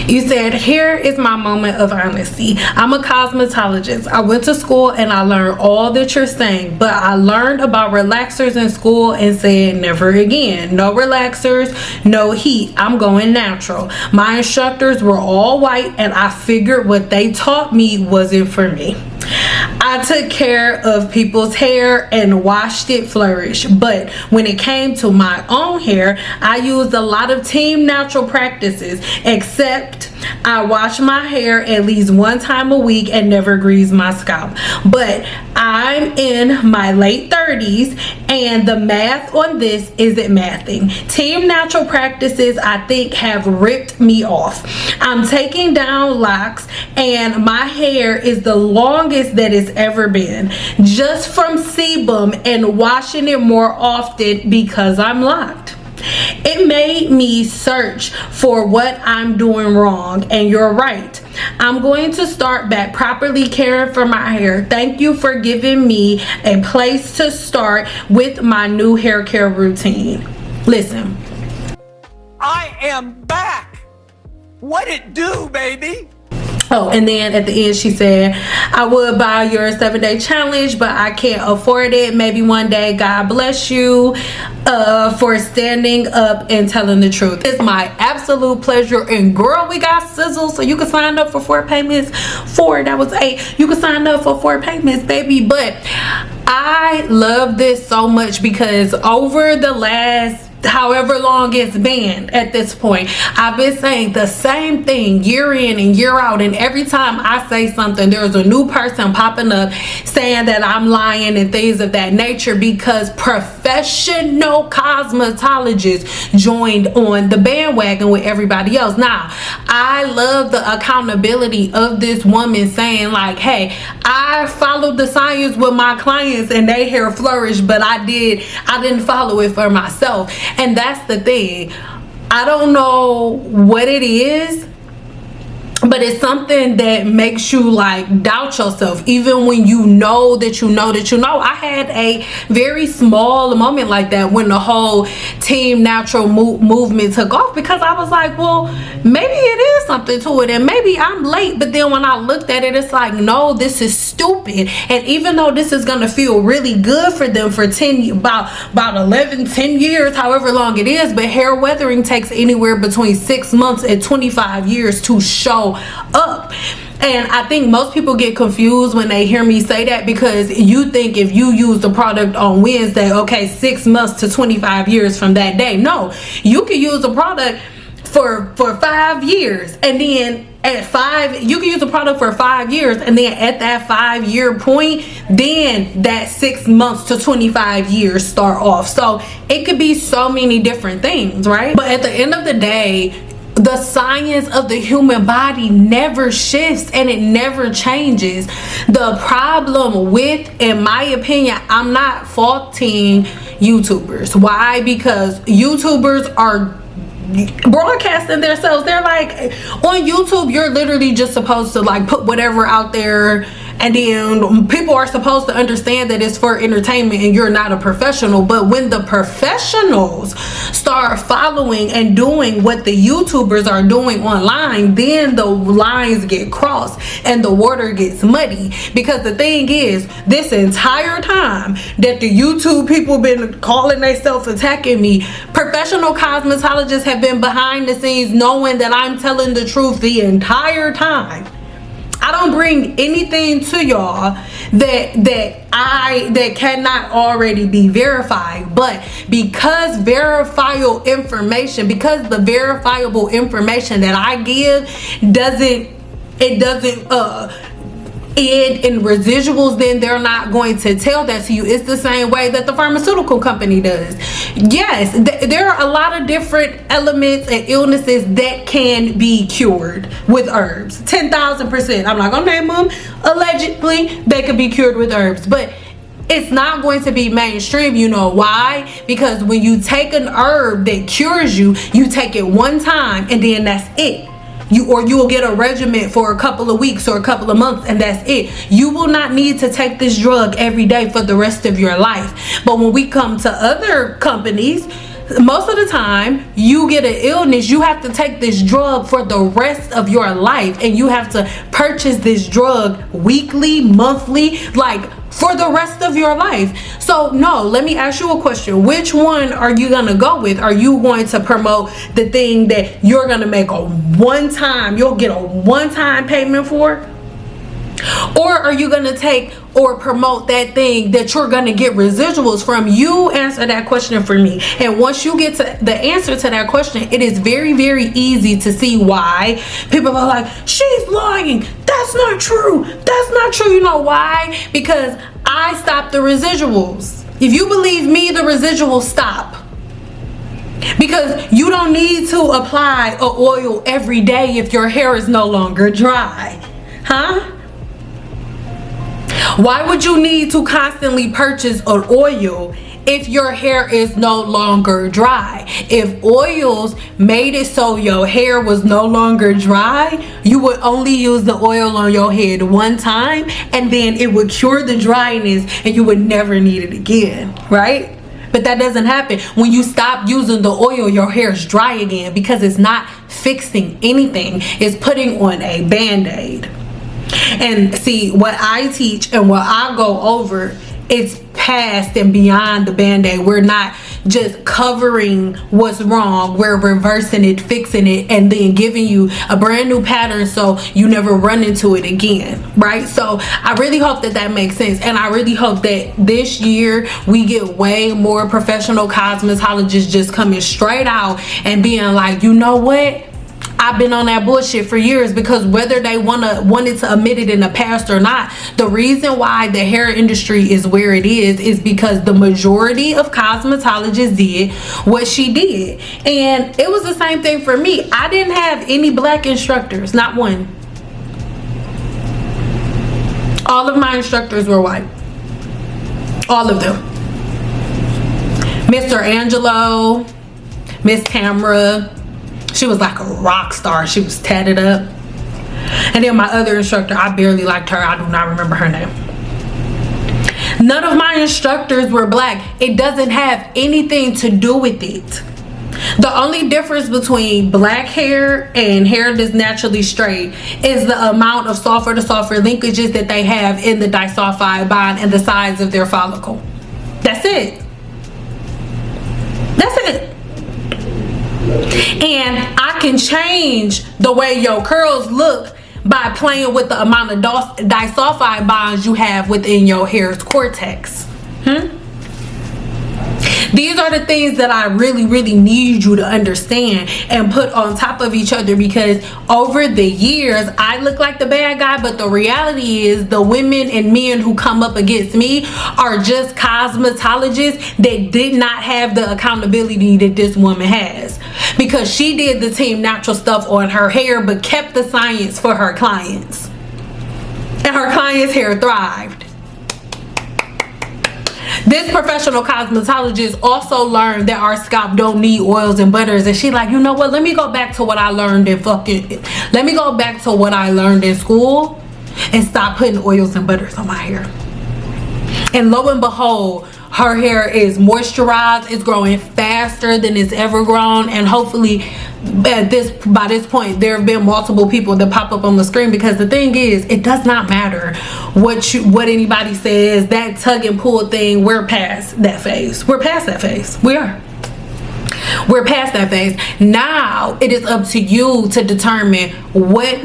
You said, here is my moment of honesty. I'm a cosmetologist. I went to school and I learned all that you're saying, but I learned about relaxers in school and said never again. No relaxers, no heat. I'm going natural. My instructors were all white and I figured what they taught me wasn't for me. I took care of people's hair and watched it flourish, but when it came to my own hair, I used a lot of team natural practices, except I wash my hair at least one time a week and never grease my scalp. But I'm in my late 30s and the math on this isn't mathing. Team natural practices, I think, have ripped me off. I'm taking down locks and my hair is the longest that it's ever been, just from sebum and washing it more often because I'm locked. It made me search for what I'm doing wrong, and you're right. I'm going to start back properly caring for my hair. Thank you for giving me a place to start with my new hair care routine. Listen. I am back. What it do, baby? Oh, and then at the end she said, I would buy your 7-day challenge, but I can't afford it. Maybe one day. God bless you for standing up and telling the truth. It's my absolute pleasure. And girl, we got sizzle, so you can sign up for 4 payments. 4, that was 8. You can sign up for 4 payments, baby. But I love this so much because over the last however long it's been at this point, I've been saying the same thing year in and year out, and every time I say something there's a new person popping up saying that I'm lying and things of that nature, because professional cosmetologists joined on the bandwagon with everybody else. Now I love the accountability of this woman saying like, hey, I followed the science with my clients and their hair flourished, but I didn't follow it for myself. And that's the thing. I don't know what it is, but it's something that makes you like doubt yourself, even when you know that you know that you know. I had a very small moment like that when the whole team natural movement took off, because I was like, well, maybe it is something to it and maybe I'm late. But then when I looked at it, it's like, no, this is stupid. And even though this is gonna feel really good for them for 10 about 11 10 years, however long it is, but hair weathering takes anywhere between 6 months and 25 years to show up. And I think most people get confused when they hear me say that, because you think if you use the product on Wednesday, okay, 6 months to 25 years from that day. No, you can use a product for 5 years, and then at 5 you can use a product for 5 years, and then at that 5-year point, then that 6 months to 25 years start off. So it could be so many different things, right? But at the end of the day, the science of the human body never shifts and it never changes. The problem with, in my opinion, I'm not faulting YouTubers. Why? Because YouTubers are broadcasting themselves. They're like, on YouTube you're literally just supposed to like put whatever out there, and then people are supposed to understand that it's for entertainment and you're not a professional. But when the professionals start following and doing what the YouTubers are doing online, then the lines get crossed and the water gets muddy. Because the thing is, this entire time that the YouTube people been calling themselves attacking me, professional cosmetologists have been behind the scenes knowing that I'm telling the truth the entire time. I don't bring anything to y'all that cannot already be verified. But because the verifiable information that I give doesn't end in residuals, then they're not going to tell that to you. It's the same way that the pharmaceutical company does. Yes, there are a lot of different elements and illnesses that can be cured with herbs. 10,000%. I'm not gonna name them. Allegedly, they could be cured with herbs, but it's not going to be mainstream. You know why? Because when you take an herb that cures you, you take it one time and then that's it. You will get a regimen for a couple of weeks or a couple of months, and that's it. You will not need to take this drug every day for the rest of your life. But when we come to other companies, most of the time you get an illness, you have to take this drug for the rest of your life, and you have to purchase this drug weekly, monthly, like for the rest of your life. So no, let me ask you a question. Which one are you gonna go with? Are you going to promote the thing that you're gonna make a one-time, you'll get a one-time payment for? Or are you gonna take or promote that thing that you're gonna get residuals from? You answer that question for me. And once you get to the answer to that question, it is very, very easy to see why people are like, she's lying, that's not true, that's not true. You know why? Because I stopped the residuals. If you believe me, the residuals stop. Because you don't need to apply an oil every day if your hair is no longer dry. Huh? Why would you need to constantly purchase an oil if your hair is no longer dry? If oils made it so your hair was no longer dry, you would only use the oil on your head one time, and then it would cure the dryness and you would never need it again, right? But that doesn't happen. When you stop using the oil, your hair is dry again, because it's not fixing anything. It's putting on a band-aid. And see, what I teach and what I go over, it's past and beyond the band-aid. We're not just covering what's wrong, we're reversing it, fixing it, and then giving you a brand new pattern so you never run into it again, right? So I really hope that that makes sense, and I really hope that this year we get way more professional cosmetologists just coming straight out and being like, you know what, I've been on that bullshit for years. Because whether they wanted to admit it in the past or not, the reason why the hair industry is where it is because the majority of cosmetologists did what she did. And it was the same thing for me. I didn't have any black instructors, not one. All of my instructors were white. All of them. Mr. Angelo, Miss Tamara, she was like a rock star. She was tatted up. And then my other instructor, I barely liked her. I do not remember her name. None of my instructors were black. It doesn't have anything to do with it. The only difference between black hair and hair that's naturally straight is the amount of sulfur to sulfur linkages that they have in the disulfide bond and the size of their follicle. That's it. That's it. And I can change the way your curls look by playing with the amount of disulfide bonds you have within your hair's cortex. These are the things that I really, really need you to understand and put on top of each other, because over the years I look like the bad guy, but the reality is the women and men who come up against me are just cosmetologists that did not have the accountability that this woman has, because she did the Team Natural stuff on her hair but kept the science for her clients, and her clients' hair thrived. This professional cosmetologist also learned that our scalp don't need oils and butters, and she like, you know what, let me go back to what I learned in school and stop putting oils and butters on my hair. And lo and behold, her hair is moisturized, it's growing faster than it's ever grown, and hopefully by this point there have been multiple people that pop up on the screen, because the thing is, it does not matter what anybody says. That tug and pull thing, we're past that phase. We're past that phase. We're past that phase. Now it is up to you to determine what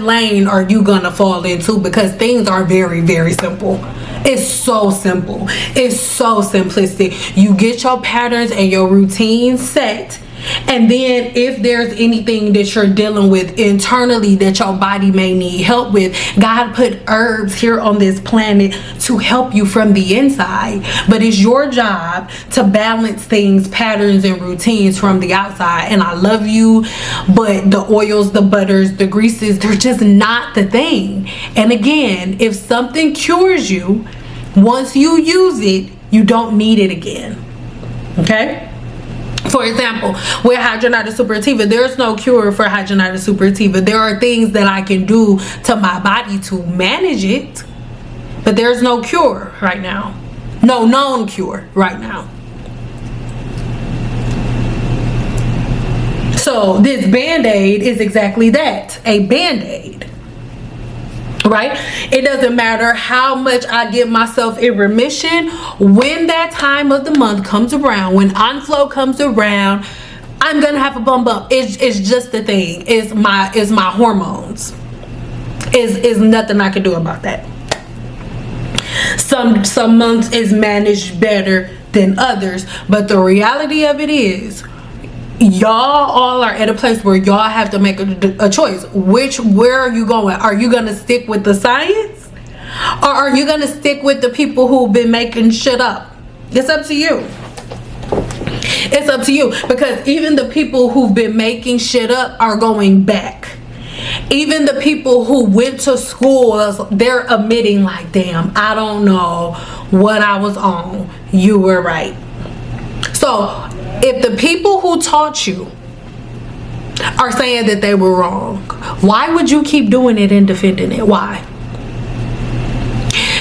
lane are you gonna fall into, because things are very, very simple. It's so simple. It's so simplistic. You get your patterns and your routine set, and then if there's anything that you're dealing with internally that your body may need help with, God put herbs here on this planet to help you from the inside. But it's your job to balance things, patterns, and routines from the outside. And I love you, but the oils, the butters, the greases, they're just not the thing. And again, if something cures you, once you use it, you don't need it again. Okay? For example, with hydrogenated suppurativa, there's no cure for hydrogenated suppurativa. There are things that I can do to my body to manage it, but there's no cure right now. No known cure right now. So this Band-Aid is exactly that, a Band-Aid. Right? It doesn't matter how much I give myself in remission. When that time of the month comes around, when on-flow comes around, I'm gonna have a bump up. It's just the thing. It's my hormones. Is nothing I can do about that. Some months is managed better than others, but the reality of it is, y'all all are at a place where y'all have to make a choice. Where are you going? Are you gonna stick with the science, or are you gonna stick with the people who've been making shit up? It's up to you. It's up to you, because even the people who've been making shit up are going back. Even the people who went to schools, they're admitting like, damn, I don't know what I was on. You were right. So if the people who taught you are saying that they were wrong, why would you keep doing it and defending it? Why?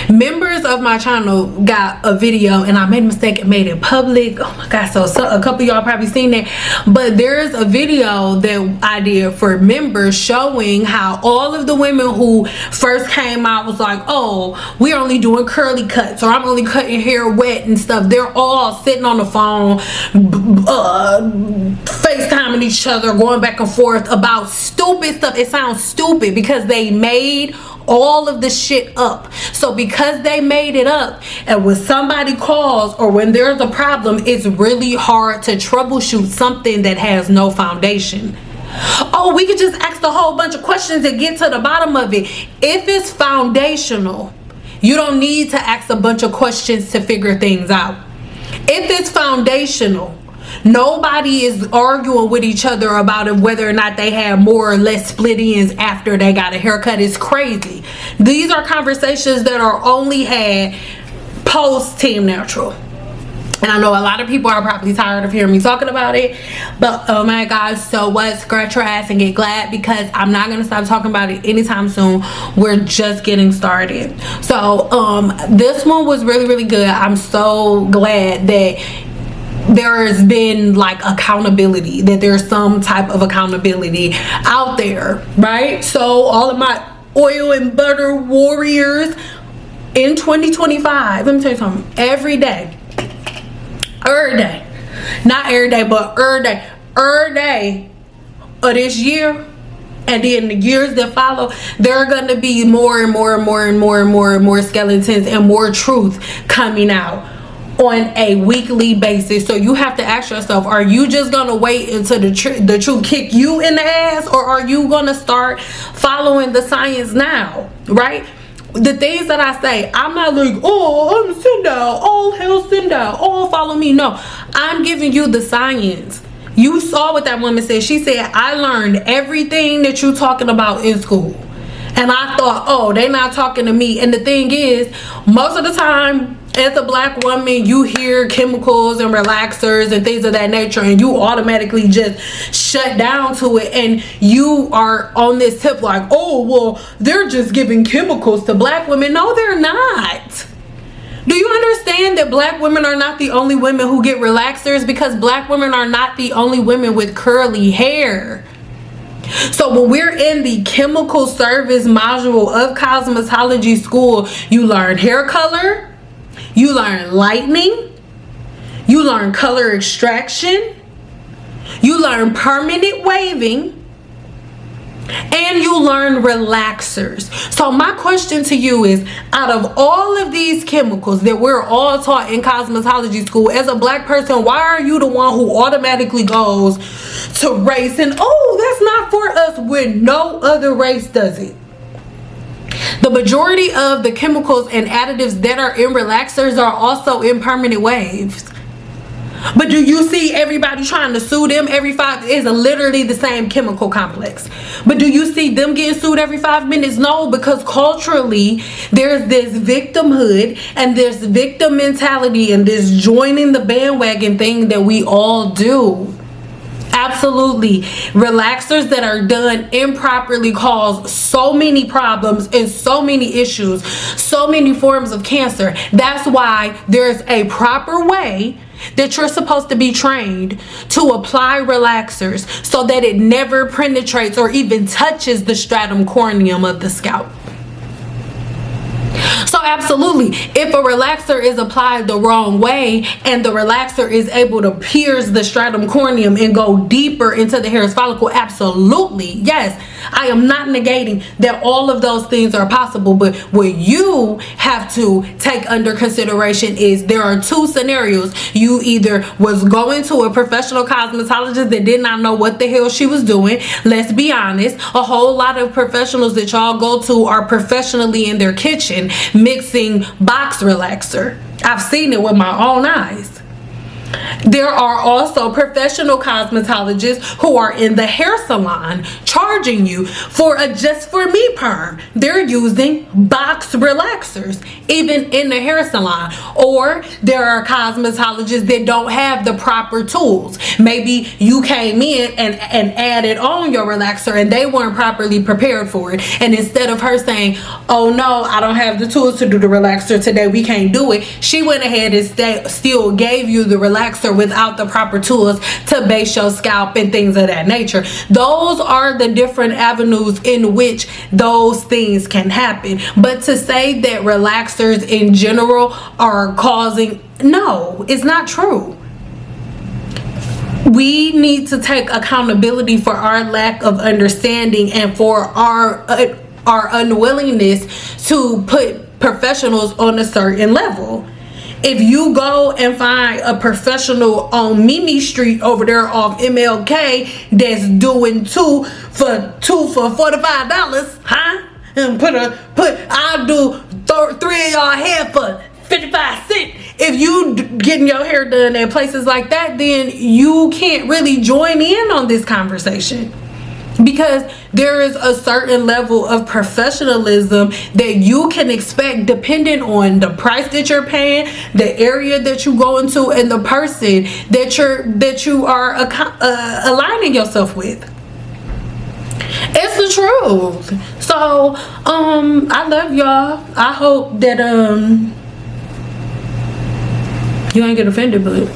Members of my channel got a video, and I made a mistake and made it public. Oh my god, so a couple of y'all probably seen it, but there's a video that I did for members showing how all of the women who first came out was like, oh, we're only doing curly cuts, or I'm only cutting hair wet and stuff. They're all sitting on the phone, FaceTiming each other, going back and forth about stupid stuff. It sounds stupid because they made all of the shit up. So because they made it up, and when somebody calls or when there's a problem, it's really hard to troubleshoot something that has no foundation. Oh, we could just ask a whole bunch of questions and get to the bottom of it. If it's foundational, you don't need to ask a bunch of questions to figure things out. If it's foundational, nobody is arguing with each other about it, whether or not they have more or less split ends after they got a haircut. It's crazy. These are conversations that are only had post Team Natural. And I know a lot of people are probably tired of hearing me talking about it, but oh my god, so what? Scratch your ass and get glad, because I'm not gonna stop talking about it anytime soon. We're just getting started. So this one was really, really good. I'm so glad that there has been like accountability, that there's some type of accountability out there, right? So all of my oil and butter warriors in 2025, let me tell you something. Every day, not every day, but every day of this year, and then the years that follow, there are going to be more and more and more and more and more and more skeletons and more truth coming out on a weekly basis. So you have to ask yourself, are you just gonna wait until the truth kick you in the ass, or are you gonna start following the science now, right? The things that I say, I'm not like, oh, I'm send out, all hell send out, oh, follow me. No, I'm giving you the science. You saw what that woman said. She said, I learned everything that you're talking about in school. And I thought, oh, they not talking to me. And the thing is, most of the time, as a black woman, you hear chemicals and relaxers and things of that nature, and you automatically just shut down to it, and you are on this tip like, oh, well, they're just giving chemicals to black women. No, they're not. Do you understand that black women are not the only women who get relaxers? Because black women are not the only women with curly hair. So when we're in the chemical service module of cosmetology school, you learn hair color, you learn lightening, you learn color extraction, you learn permanent waving, and you learn relaxers. So my question to you is, out of all of these chemicals that we're all taught in cosmetology school, as a black person, why are you the one who automatically goes to race and, oh, that's not for us, when no other race does it? The majority of the chemicals and additives that are in relaxers are also in permanent waves. But do you see everybody trying to sue them every 5? It's literally the same chemical complex. But do you see them getting sued every 5 minutes? No, because culturally there's this victimhood and this victim mentality and this joining the bandwagon thing that we all do. Absolutely. Relaxers that are done improperly cause so many problems and so many issues, so many forms of cancer. That's why there's a proper way that you're supposed to be trained to apply relaxers so that it never penetrates or even touches the stratum corneum of the scalp. So absolutely, if a relaxer is applied the wrong way and the relaxer is able to pierce the stratum corneum and go deeper into the hair's follicle, absolutely, yes. I am not negating that all of those things are possible, but what you have to take under consideration is there are two scenarios. You either was going to a professional cosmetologist that did not know what the hell she was doing. Let's be honest, a whole lot of professionals that y'all go to are professionally in their kitchen mixing box relaxer. I've seen it with my own eyes. There are also professional cosmetologists who are in the hair salon charging you for a just for me perm. They're using box relaxers even in the hair salon. Or there are cosmetologists that don't have the proper tools. Maybe you came in and added on your relaxer and they weren't properly prepared for it. And instead of her saying, oh no, I don't have the tools to do the relaxer today, we can't do it, she went ahead and still gave you the relaxer without the proper tools to base your scalp and things of that nature. Those are the different avenues in which those things can happen. But to say that relaxers in general are causing, no, it's not true. We need to take accountability for our lack of understanding and for our unwillingness to put professionals on a certain level. If you go and find a professional on Mimi Street over there off MLK that's doing two for $45, huh? And I'll do 3 of y'all hair for 55 cents. If you getting your hair done at places like that, then you can't really join in on this conversation. Because there is a certain level of professionalism that you can expect depending on the price that you're paying, the area that you go into, and the person that you are aligning yourself with. It's the truth. So I love y'all. I hope that you ain't get offended, but